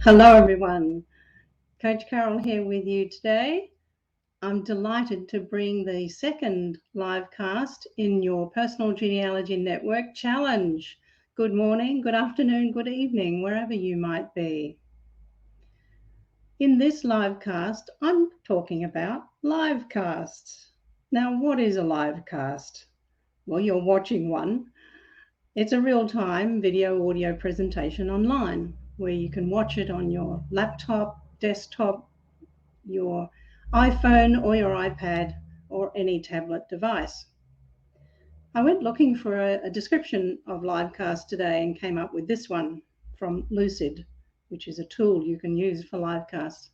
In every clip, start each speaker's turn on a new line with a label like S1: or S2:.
S1: Hello everyone, Coach Carole here with you today. I'm delighted to bring the second live cast in your Personal Genealogy Network Challenge. Good morning, good afternoon, good evening, wherever you might be. In this live cast, I'm talking about live casts. Now, what is a live cast? Well, you're watching one. It's a real-time video audio presentation online where you can watch it on your laptop, desktop, your iPhone or your iPad or any tablet device. I went looking for a description of livecast today and came up with this one from Lucid, which is a tool you can use for livecasts.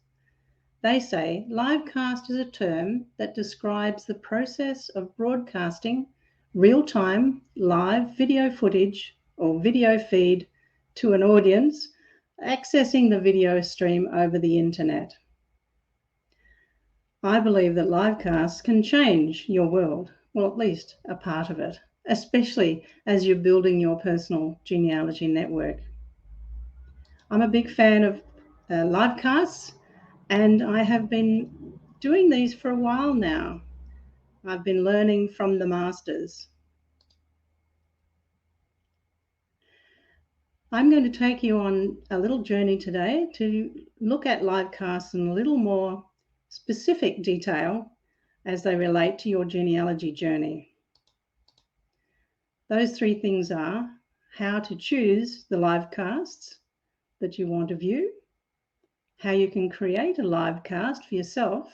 S1: They say livecast is a term that describes the process of broadcasting real-time live video footage or video feed to an audience accessing the video stream over the internet. I believe that livecasts can change your world, well, at least a part of it, especially as you're building your personal genealogy network. I'm a big fan of livecasts, and I have been doing these for a while now. I've been learning from the masters. I'm going to take you on a little journey today to look at livecasts in a little more specific detail as they relate to your genealogy journey. Those three things are how to choose the live casts that you want to view, how you can create a live cast for yourself,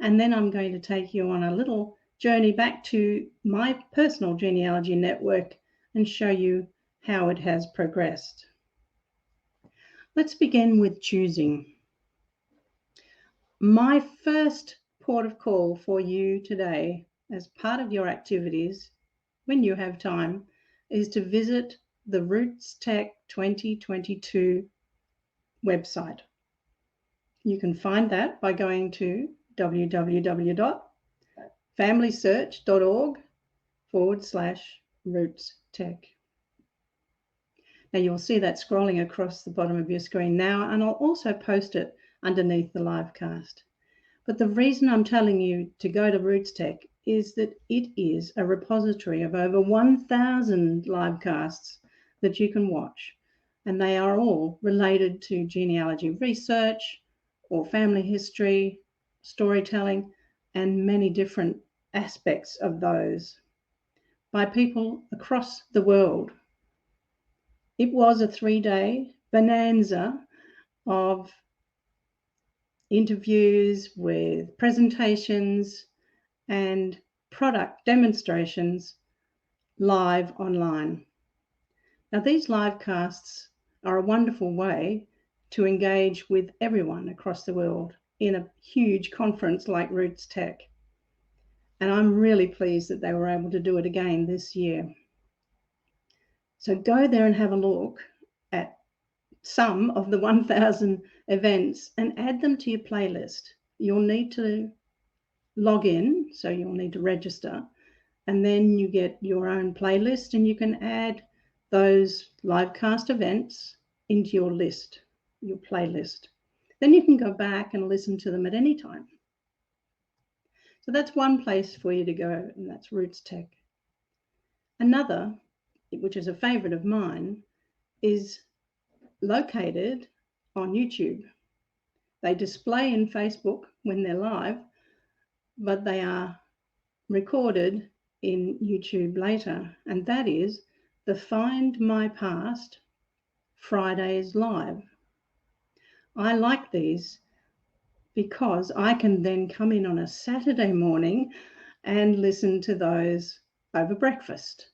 S1: and then I'm going to take you on a little journey back to my personal genealogy network and show you how it has progressed. Let's begin with choosing. My first port of call for you today as part of your activities when you have time is to visit the Roots Tech 2022 website. You can find that by going to www.familysearch.org/Roots Tech. Now you'll see that scrolling across the bottom of your screen now, and I'll also post it underneath the live cast. But the reason I'm telling you to go to Roots Tech is that it is a repository of over 1,000 live casts that you can watch, and they are all related to genealogy research or family history, storytelling, and many different aspects of those by people across the world. It was a 3-day bonanza of interviews with presentations and product demonstrations live online. Now, these live casts are a wonderful way to engage with everyone across the world in a huge conference like Roots Tech. And I'm really pleased that they were able to do it again this year. So go there and have a look at some of the 1,000 events and add them to your playlist. You'll need to log in, so you'll need to register, and then you get your own playlist and you can add those livecast events into your list, your playlist. Then you can go back and listen to them at any time. So that's one place for you to go, and that's Roots Tech. Another, which is a favorite of mine, is located on YouTube. They display in Facebook when they're live, but they are recorded in YouTube later, and that is the Find My Past Fridays Live. I like these because I can then come in on a Saturday morning and listen to those over breakfast.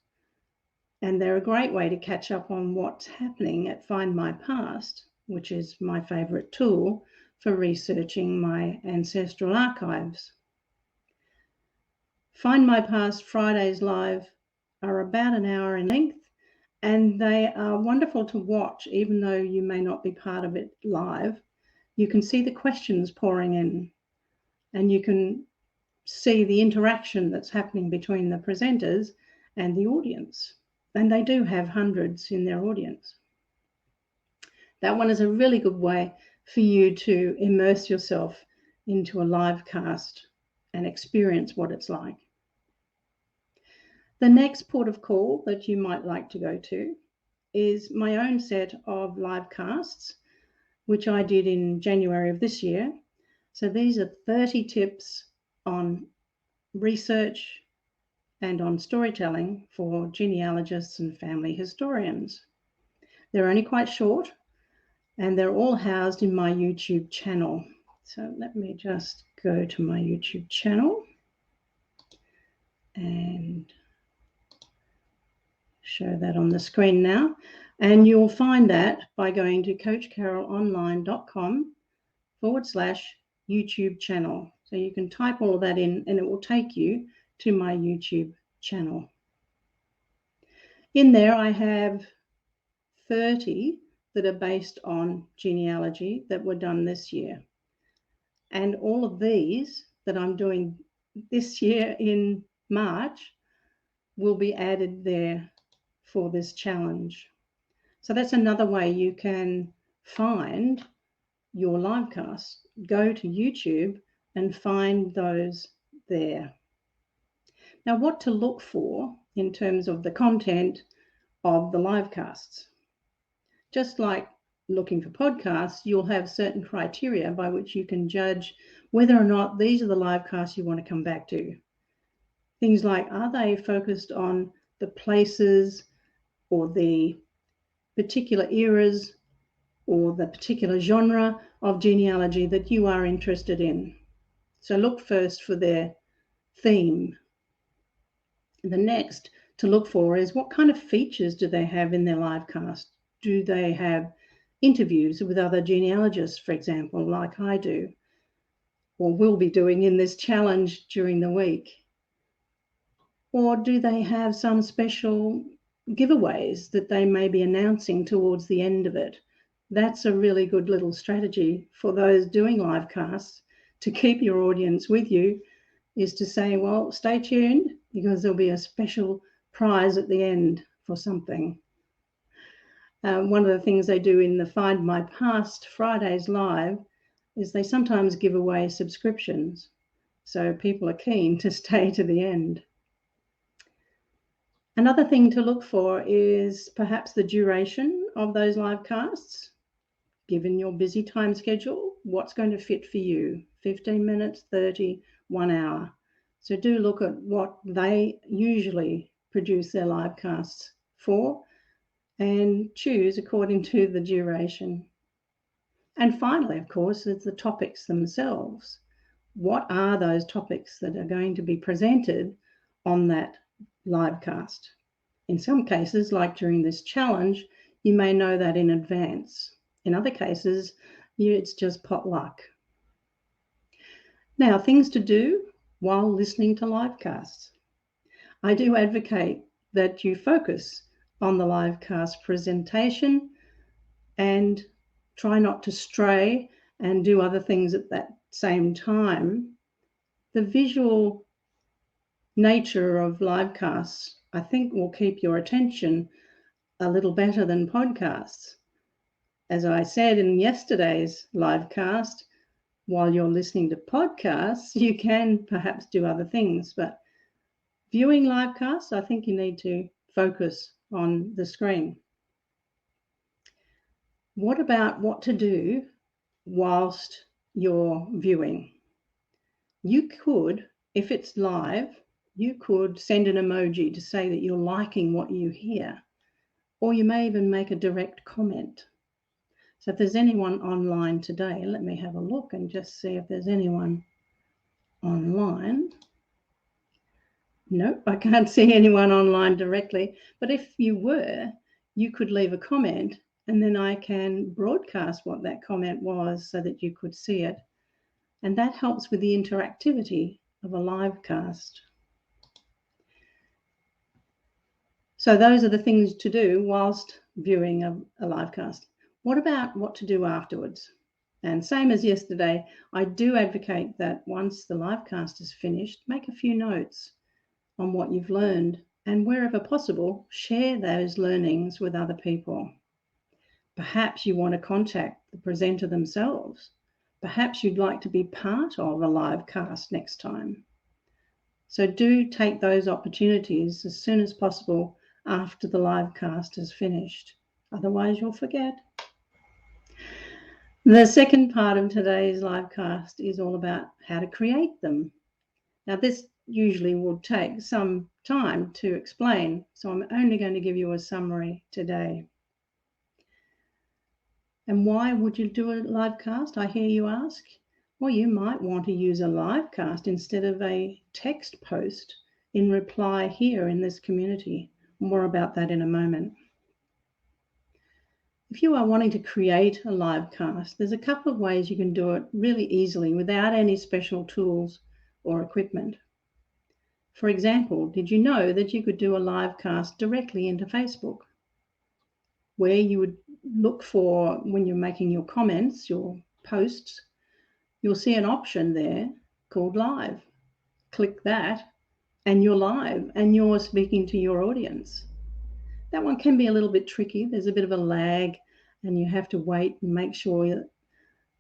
S1: And they're a great way to catch up on what's happening at Find My Past, which is my favorite tool for researching my ancestral archives. Find My Past Fridays Live are about an hour in length, and they are wonderful to watch, even though you may not be part of it live. You can see the questions pouring in, and you can see the interaction that's happening between the presenters and the audience. And they do have hundreds in their audience. That one is a really good way for you to immerse yourself into a live cast and experience what it's like. The next port of call that you might like to go to is my own set of live casts, which I did in January of this year. So these are 30 tips on research and on storytelling for genealogists and family historians. They're only quite short, and they're all housed in my YouTube channel. So let me just go to my YouTube channel and show that on the screen now. And you'll find that by going to coachcaroleonline.com/YouTube channel. So you can type all of that in and it will take you to my YouTube channel. In there, I have 30 that are based on genealogy that were done this year. And all of these that I'm doing this year in March will be added there for this challenge. So that's another way you can find your live casts. Go to YouTube and find those there. Now, what to look for in terms of the content of the live casts. Just like looking for podcasts, you'll have certain criteria by which you can judge whether or not these are the live casts you want to come back to. Things like, are they focused on the places or the particular eras or the particular genre of genealogy that you are interested in? So look first for their theme. The next to look for is what kind of features do they have in their live cast? Do they have interviews with other genealogists, for example, like I do, or will be doing in this challenge during the week? Or do they have some special giveaways that they may be announcing towards the end of it? That's a really good little strategy for those doing live casts to keep your audience with you, is to say, well, stay tuned because there'll be a special prize at the end for something. One of the things they do in the Find My Past Fridays live is they sometimes give away subscriptions. So people are keen to stay to the end. Another thing to look for is perhaps the duration of those live casts. Given your busy time schedule, what's going to fit for you? 15 minutes, 30, 1 hour. So do look at what they usually produce their live casts for and choose according to the duration. And finally, of course, it's the topics themselves. What are those topics that are going to be presented on that live cast? In some cases, like during this challenge, you may know that in advance. In other cases, it's just potluck. Now, things to do while listening to live casts. I do advocate that you focus on the live cast presentation and try not to stray and do other things at that same time. The visual nature of live casts, I think, will keep your attention a little better than podcasts. As I said in yesterday's live cast, while you're listening to podcasts, you can perhaps do other things, but viewing live casts, I think you need to focus on the screen. What about what to do whilst you're viewing? You could, if it's live, you could send an emoji to say that you're liking what you hear, or you may even make a direct comment. So if there's anyone online today, let me have a look and just see if there's anyone online. Nope, I can't see anyone online directly, but if you were, you could leave a comment and then I can broadcast what that comment was so that you could see it. And that helps with the interactivity of a live cast. So those are the things to do whilst viewing a live cast. What about what to do afterwards? And same as yesterday, I do advocate that once the live cast is finished, make a few notes on what you've learned and wherever possible, share those learnings with other people. Perhaps you want to contact the presenter themselves. Perhaps you'd like to be part of a live cast next time. So do take those opportunities as soon as possible after the live cast is finished. Otherwise, you'll forget. The second part of today's live cast is all about how to create them. Now, this usually will take some time to explain, so I'm only going to give you a summary today. And why would you do a live cast, I hear you ask? Well, you might want to use a live cast instead of a text post in reply here in this community. More about that in a moment. If you are wanting to create a live cast, there's a couple of ways you can do it really easily without any special tools or equipment. For example, did you know that you could do a live cast directly into Facebook, where you would look for, when you're making your comments, your posts, you'll see an option there called live. Click that and you're live and you're speaking to your audience. That one can be a little bit tricky. There's a bit of a lag and you have to wait and make sure that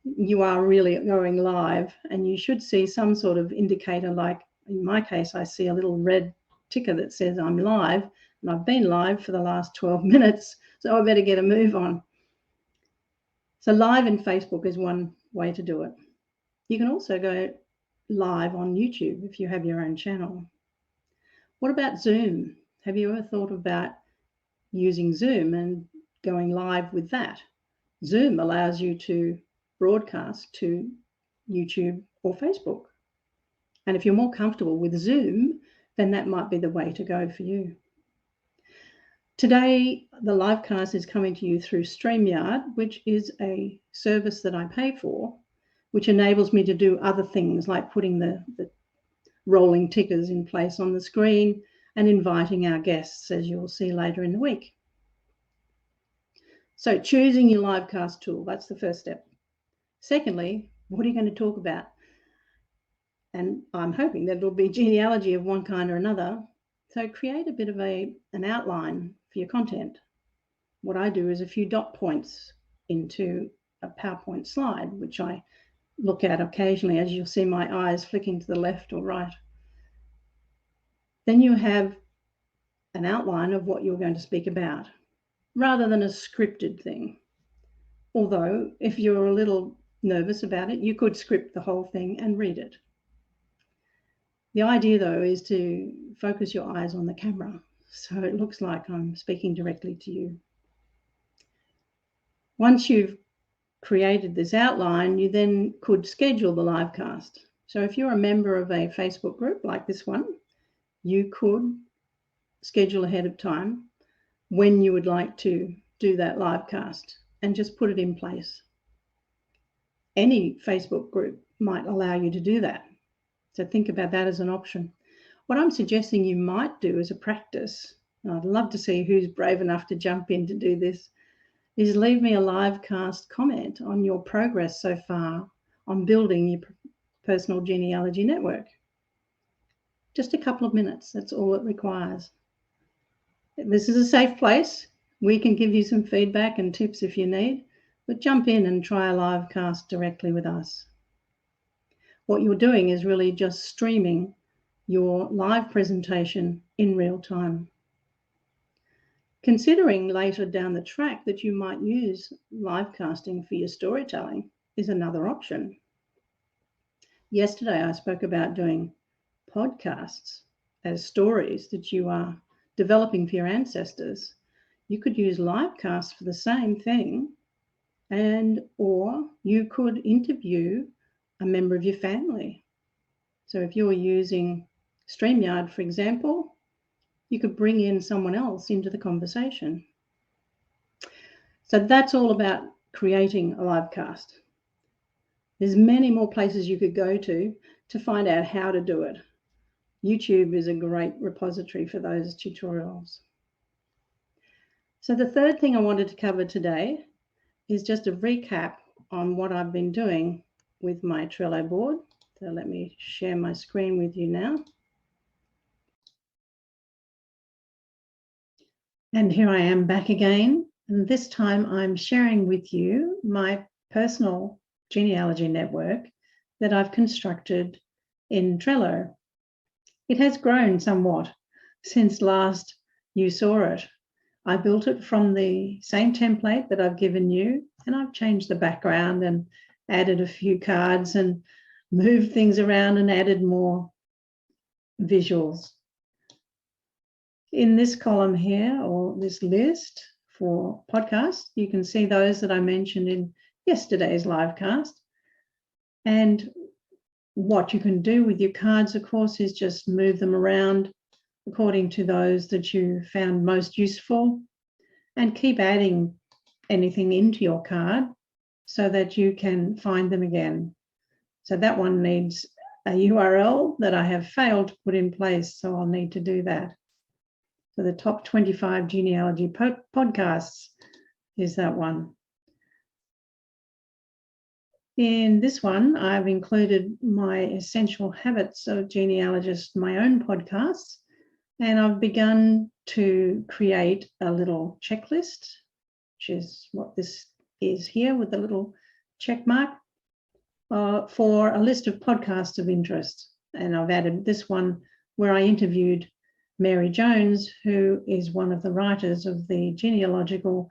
S1: you are really going live, and you should see some sort of indicator, like in my case, I see a little red ticker that says I'm live, and I've been live for the last 12 minutes, so I better get a move on. So live in Facebook is one way to do it. You can also go live on YouTube if you have your own channel. What about Zoom? Have you ever thought about using Zoom and going live with that? Zoom allows you to broadcast to YouTube or Facebook. And if you're more comfortable with Zoom, then that might be the way to go for you. Today, the live cast is coming to you through StreamYard, which is a service that I pay for, which enables me to do other things like putting the rolling tickers in place on the screen and inviting our guests, as you'll see later in the week. So choosing your live cast tool, that's the first step. Secondly, what are you going to talk about? And I'm hoping that it'll be genealogy of one kind or another. So create a bit of an outline for your content. What I do is a few dot points into a PowerPoint slide, which I look at occasionally, as you'll see my eyes flicking to the left or right. Then you have an outline of what you're going to speak about, rather than a scripted thing. Although, if you're a little nervous about it, you could script the whole thing and read it. The idea, though, is to focus your eyes on the camera, so it looks like I'm speaking directly to you. Once you've created this outline, you then could schedule the live cast. So if you're a member of a Facebook group like this one, you could schedule ahead of time when you would like to do that live cast and just put it in place. Any Facebook group might allow you to do that. So think about that as an option. What I'm suggesting you might do as a practice, and I'd love to see who's brave enough to jump in to do this, is leave me a live cast comment on your progress so far on building your personal genealogy network. Just a couple of minutes, that's all it requires. This is a safe place. We can give you some feedback and tips if you need, but jump in and try a live cast directly with us. What you're doing is really just streaming your live presentation in real time. Considering later down the track that you might use live casting for your storytelling is another option. Yesterday, I spoke about doing podcasts as stories that you are developing for your ancestors. You could use live casts for the same thing, or you could interview a member of your family. So if you're using StreamYard, for example, you could bring in someone else into the conversation. So that's all about creating a live cast. There's many more places you could go to find out how to do it. YouTube is a great repository for those tutorials. So the third thing I wanted to cover today is just a recap on what I've been doing with my Trello board. So let me share my screen with you now. And here I am back again And this time I'm sharing with you my personal genealogy network that I've constructed in Trello. It has grown somewhat since last you saw it. I built it from the same template that I've given you, and I've changed the background and added a few cards and moved things around and added more visuals. In this column here, or this list for podcasts, you can see those that I mentioned in yesterday's live cast. And what you can do with your cards, of course, is just move them around according to those that you found most useful, and keep adding anything into your card so that you can find them again. So that one needs a URL that I have failed to put in place, so I'll need to do that. So the top 25 genealogy podcasts is that one. In this one, I've included my essential habits of genealogists, my own podcasts, and I've begun to create a little checklist, which is what this is here with the little check mark, for a list of podcasts of interest. And I've added this one where I interviewed Mary Jones, who is one of the writers of the genealogical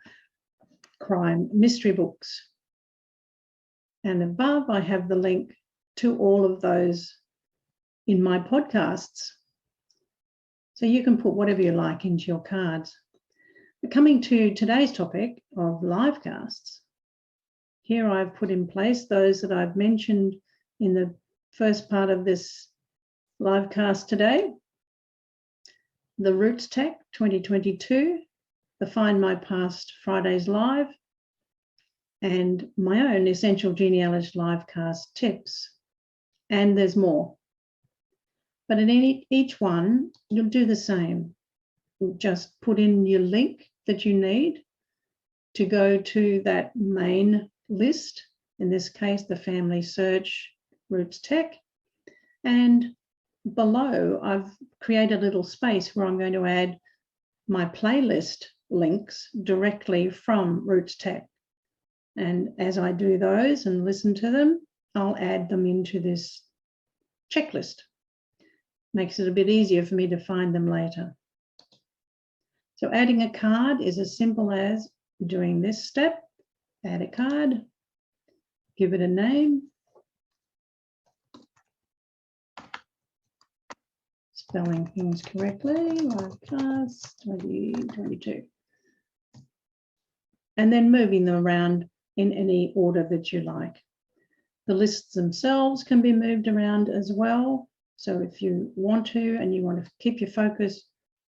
S1: crime mystery books. And above, I have the link to all of those in my podcasts. So you can put whatever you like into your cards. But coming to today's topic of live casts, here I've put in place those that I've mentioned in the first part of this live cast today. The Roots Tech 2022, the Find My Past Fridays Live, and my own Essential Genealogy Livecast tips. And there's more. But in each one, you'll do the same. You'll just put in your link that you need to go to that main list, in this case, the Family Search Roots Tech. And below, I've created a little space where I'm going to add my playlist links directly from Roots Tech. And as I do those and listen to them, I'll add them into this checklist. Makes it a bit easier for me to find them later. So adding a card is as simple as doing this step. Add a card, give it a name, spelling things correctly, Livecast 2022. And then moving them around in any order that you like. The lists themselves can be moved around as well. So if you want to and you want to keep your focus,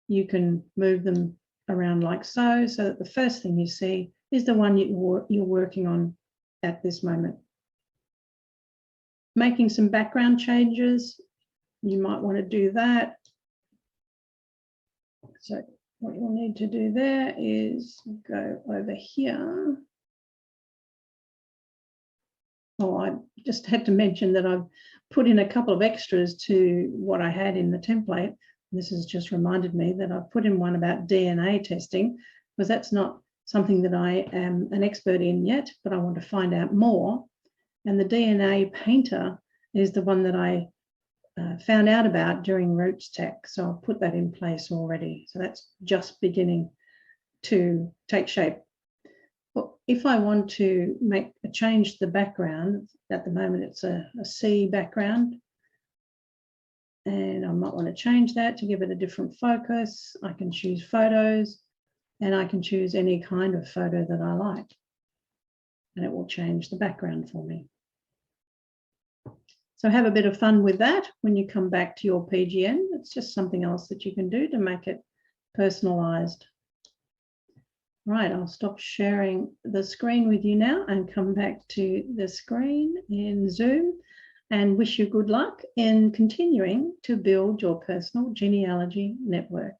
S1: you can move them around like so that the first thing you see is the one you're working on at this moment. Making some background changes, you might want to do that. So what you'll need to do there is go over here. Oh, I just had to mention that I've put in a couple of extras to what I had in the template. This has just reminded me that I've put in one about DNA testing, because that's not something that I am an expert in yet, but I want to find out more. And the DNA painter is the one that I found out about during Roots Tech. So I'll put that in place already. So that's just beginning to take shape. But if I want to change the background, at the moment it's a C background, and I might want to change that to give it a different focus. I can choose photos, and I can choose any kind of photo that I like, and it will change the background for me. So have a bit of fun with that when you come back to your PGN. It's just something else that you can do to make it personalized. Right, I'll stop sharing the screen with you now and come back to the screen in Zoom, and wish you good luck in continuing to build your personal genealogy network.